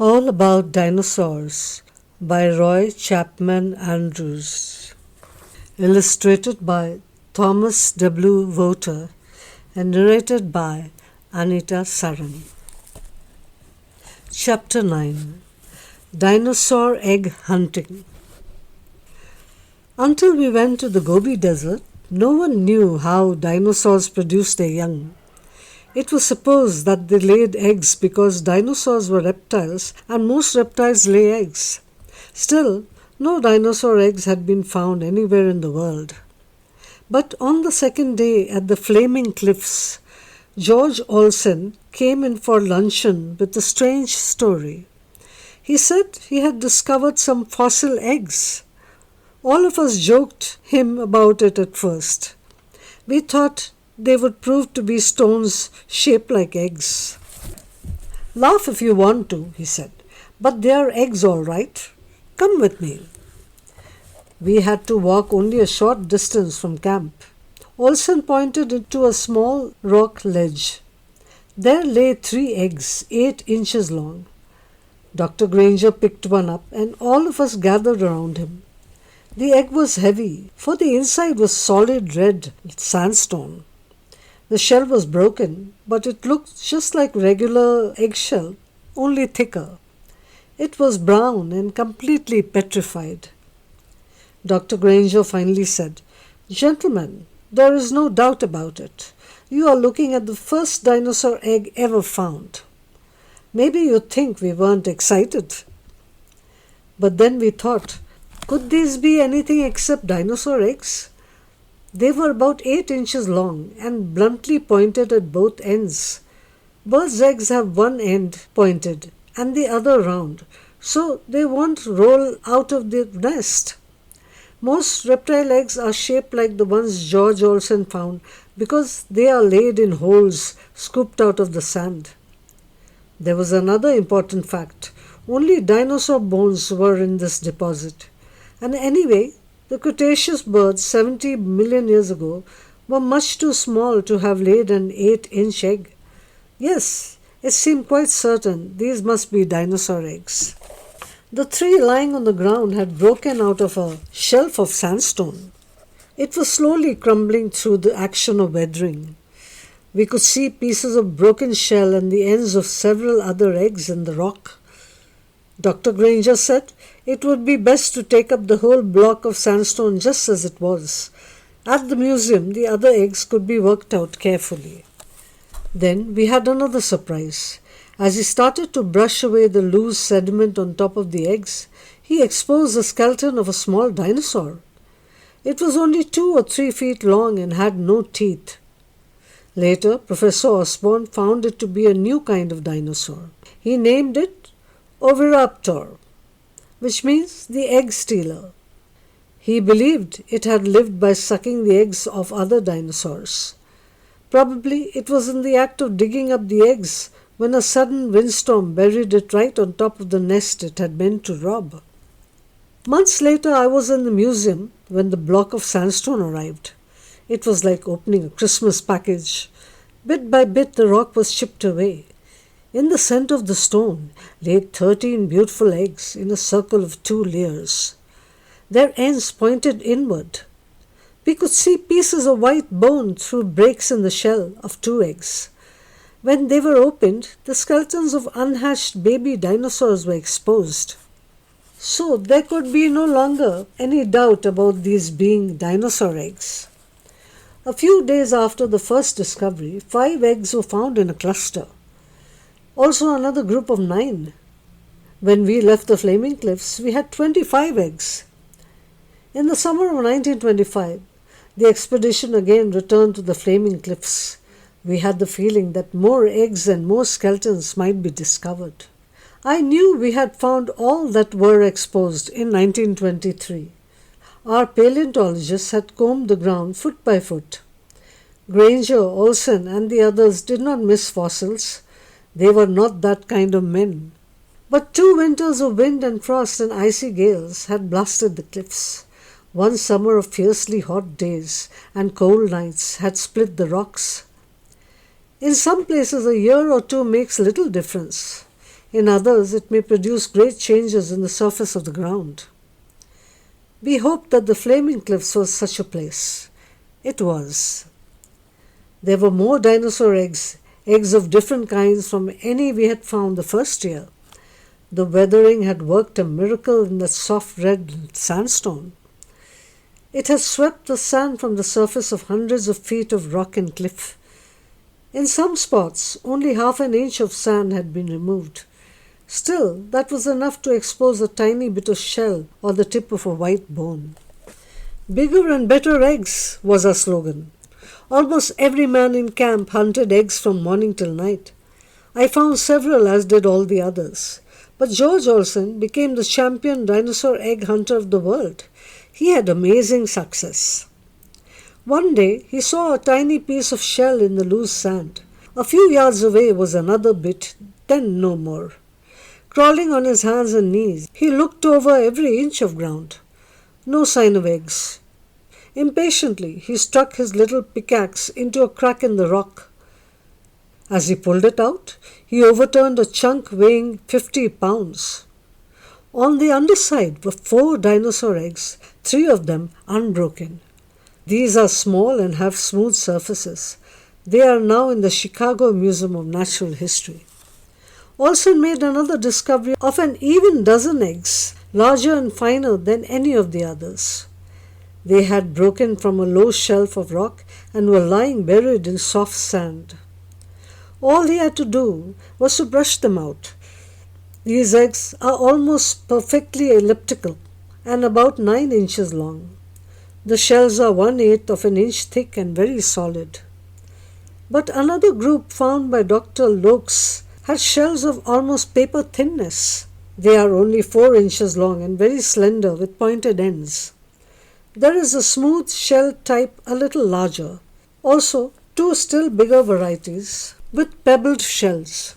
All About Dinosaurs by Roy Chapman Andrews. Illustrated by Thomas W. Voter and narrated by Anita Saran. Chapter 9. Dinosaur Egg Hunting. Until we went to the Gobi Desert, no one knew how dinosaurs produced their young. It was supposed that they laid eggs because dinosaurs were reptiles and most reptiles lay eggs. Still, no dinosaur eggs had been found anywhere in the world. But on the second day at the Flaming Cliffs, George Olsen came in for luncheon with a strange story. He said he had discovered some fossil eggs. All of us joked him about it at first. We thought they would prove to be stones shaped like eggs. "Laugh if you want to," he said, "but they are eggs all right. Come with me." We had to walk only a short distance from camp. Olsen pointed into a small rock ledge. There lay 3 eggs, 8 inches long. Dr. Granger picked one up and all of us gathered around him. The egg was heavy, for the inside was solid red sandstone. The shell was broken, but it looked just like regular eggshell, only thicker. It was brown and completely petrified. Dr. Granger finally said, "Gentlemen, there is no doubt about it. You are looking at the first dinosaur egg ever found. Maybe you think we weren't excited." But then we thought, could these be anything except dinosaur eggs? They were about 8 inches long and bluntly pointed at both ends. Birds' eggs have one end pointed and the other round, so they won't roll out of the nest. Most reptile eggs are shaped like the ones George Olsen found because they are laid in holes scooped out of the sand. There was another important fact. Only dinosaur bones were in this deposit. And anyway, the Cretaceous birds 70 million years ago were much too small to have laid an 8-inch egg. Yes, it seemed quite certain these must be dinosaur eggs. The 3 lying on the ground had broken out of a shelf of sandstone. It was slowly crumbling through the action of weathering. We could see pieces of broken shell and the ends of several other eggs in the rock. Dr. Granger said it would be best to take up the whole block of sandstone just as it was. At the museum, the other eggs could be worked out carefully. Then we had another surprise. As he started to brush away the loose sediment on top of the eggs, he exposed the skeleton of a small dinosaur. It was only 2 or 3 feet long and had no teeth. Later, Professor Osborne found it to be a new kind of dinosaur. He named it Oviraptor, which means the egg stealer. He believed it had lived by sucking the eggs of other dinosaurs. Probably it was in the act of digging up the eggs when a sudden windstorm buried it right on top of the nest it had meant to rob. Months later, I was in the museum when the block of sandstone arrived. It was like opening a Christmas package. Bit by bit, the rock was chipped away. In the center of the stone lay 13 beautiful eggs in a circle of 2 layers. Their ends pointed inward. We could see pieces of white bone through breaks in the shell of 2 eggs. When they were opened, the skeletons of unhatched baby dinosaurs were exposed. So there could be no longer any doubt about these being dinosaur eggs. A few days after the first discovery, 5 eggs were found in a cluster. Also another group of 9. When we left the Flaming Cliffs, we had 25 eggs. In the summer of 1925, the expedition again returned to the Flaming Cliffs. We had the feeling that more eggs and more skeletons might be discovered. I knew we had found all that were exposed in 1923. Our paleontologists had combed the ground foot by foot. Granger, Olsen, and the others did not miss fossils. They were not that kind of men. But 2 winters of wind and frost and icy gales had blasted the cliffs. One summer of fiercely hot days and cold nights had split the rocks. In some places, a year or two makes little difference. In others, it may produce great changes in the surface of the ground. We hoped that the Flaming Cliffs was such a place. It was. There were more dinosaur eggs, eggs of different kinds from any we had found the first year. The weathering had worked a miracle in that soft red sandstone. It had swept the sand from the surface of hundreds of feet of rock and cliff. In some spots, only half an inch of sand had been removed. Still, that was enough to expose a tiny bit of shell or the tip of a white bone. Bigger and better eggs was our slogan. Almost every man in camp hunted eggs from morning till night. I found several, as did all the others. But George Olsen became the champion dinosaur egg hunter of the world. He had amazing success. One day he saw a tiny piece of shell in the loose sand. A few yards away was another bit, then no more. Crawling on his hands and knees, he looked over every inch of ground. No sign of eggs. Impatiently, he struck his little pickaxe into a crack in the rock. As he pulled it out, he overturned a chunk weighing 50 pounds. On the underside were 4 dinosaur eggs, 3 of them unbroken. These are small and have smooth surfaces. They are now in the Chicago Museum of Natural History. Olsen made another discovery of an even dozen eggs, larger and finer than any of the others. They had broken from a low shelf of rock and were lying buried in soft sand. All he had to do was to brush them out. These eggs are almost perfectly elliptical and about 9 inches long. The shells are 1/8 of an inch thick and very solid. But another group found by Dr. Lokes had shells of almost paper thinness. They are only 4 inches long and very slender with pointed ends. There is a smooth shell type a little larger. Also, 2 still bigger varieties with pebbled shells.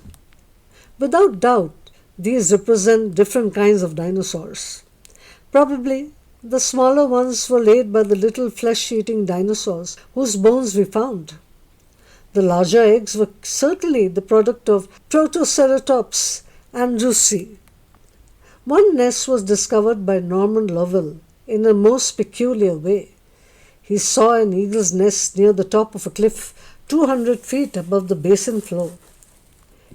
Without doubt, these represent different kinds of dinosaurs. Probably the smaller ones were laid by the little flesh-eating dinosaurs whose bones we found. The larger eggs were certainly the product of Protoceratops andrewsi. One nest was discovered by Norman Lovell in a most peculiar way. He saw an eagle's nest near the top of a cliff 200 feet above the basin floor.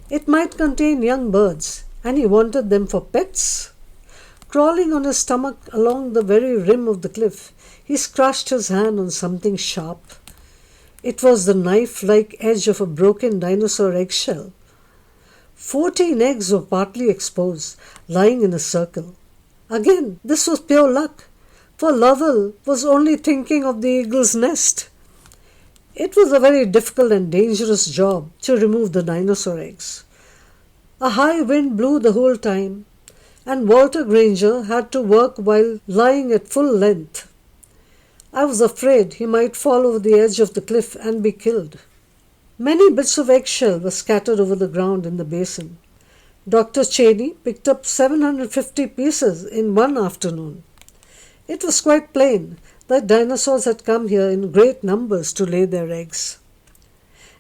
It might contain young birds, and he wanted them for pets. Crawling on his stomach along the very rim of the cliff, he scratched his hand on something sharp. It was the knife-like edge of a broken dinosaur eggshell. 14 eggs were partly exposed, lying in a circle. Again, this was pure luck, for Lovell was only thinking of the eagle's nest. It was a very difficult and dangerous job to remove the dinosaur eggs. A high wind blew the whole time, and Walter Granger had to work while lying at full length. I was afraid he might fall over the edge of the cliff and be killed. Many bits of eggshell were scattered over the ground in the basin. Dr. Cheney picked up 750 pieces in one afternoon. It was quite plain that dinosaurs had come here in great numbers to lay their eggs.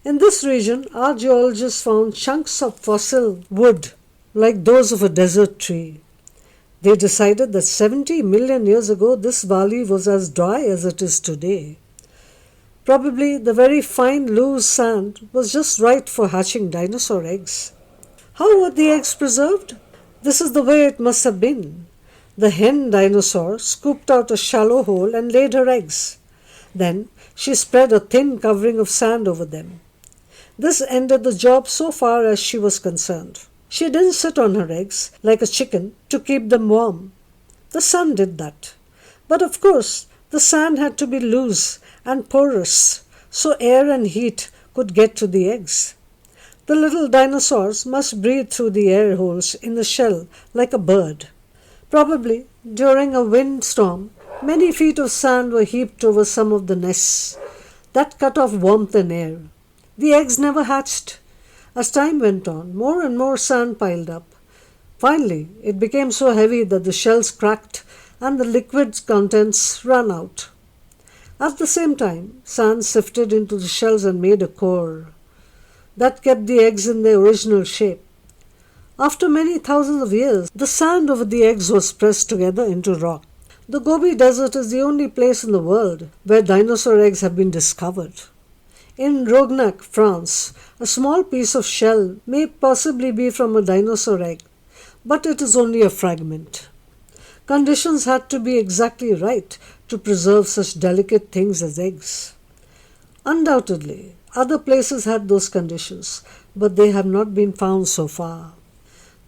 In this region, our geologists found chunks of fossil wood like those of a desert tree. They decided that 70 million years ago this valley was as dry as it is today. Probably the very fine loose sand was just right for hatching dinosaur eggs. How were the eggs preserved? This is the way it must have been. The hen dinosaur scooped out a shallow hole and laid her eggs. Then she spread a thin covering of sand over them. This ended the job so far as she was concerned. She didn't sit on her eggs like a chicken to keep them warm. The sun did that. But of course, the sand had to be loose and porous so air and heat could get to the eggs. The little dinosaurs must breathe through the air holes in the shell like a bird. Probably during a windstorm, many feet of sand were heaped over some of the nests. That cut off warmth and air. The eggs never hatched. As time went on, more and more sand piled up. Finally, it became so heavy that the shells cracked and the liquid contents ran out. At the same time, sand sifted into the shells and made a core. That kept the eggs in their original shape. After many thousands of years, the sand over the eggs was pressed together into rock. The Gobi Desert is the only place in the world where dinosaur eggs have been discovered. In Rognac, France, a small piece of shell may possibly be from a dinosaur egg, but it is only a fragment. Conditions had to be exactly right to preserve such delicate things as eggs. Undoubtedly, other places had those conditions, but they have not been found so far.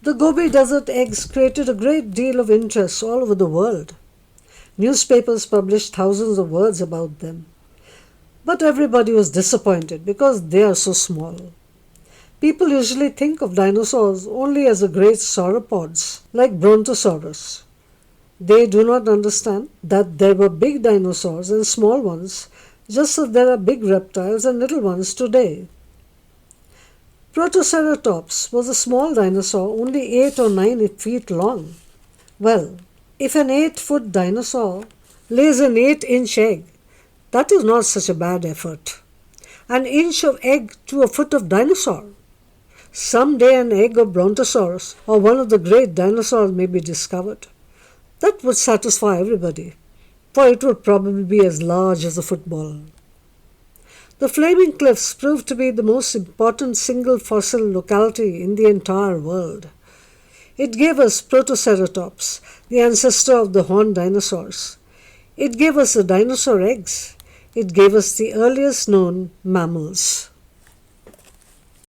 The Gobi Desert eggs created a great deal of interest all over the world. Newspapers published thousands of words about them. But everybody was disappointed because they are so small. People usually think of dinosaurs only as the great sauropods, like Brontosaurus. They do not understand that there were big dinosaurs and small ones, just as there are big reptiles and little ones today. Protoceratops was a small dinosaur only 8 or 9 feet long. Well, if an 8-foot dinosaur lays an 8-inch egg, that is not such a bad effort. An inch of egg to a foot of dinosaur. Some day an egg of Brontosaurus or one of the great dinosaurs may be discovered. That would satisfy everybody, for it would probably be as large as a football. The Flaming Cliffs proved to be the most important single fossil locality in the entire world. It gave us Protoceratops, the ancestor of the horned dinosaurs. It gave us the dinosaur eggs. It gave us the earliest known mammals.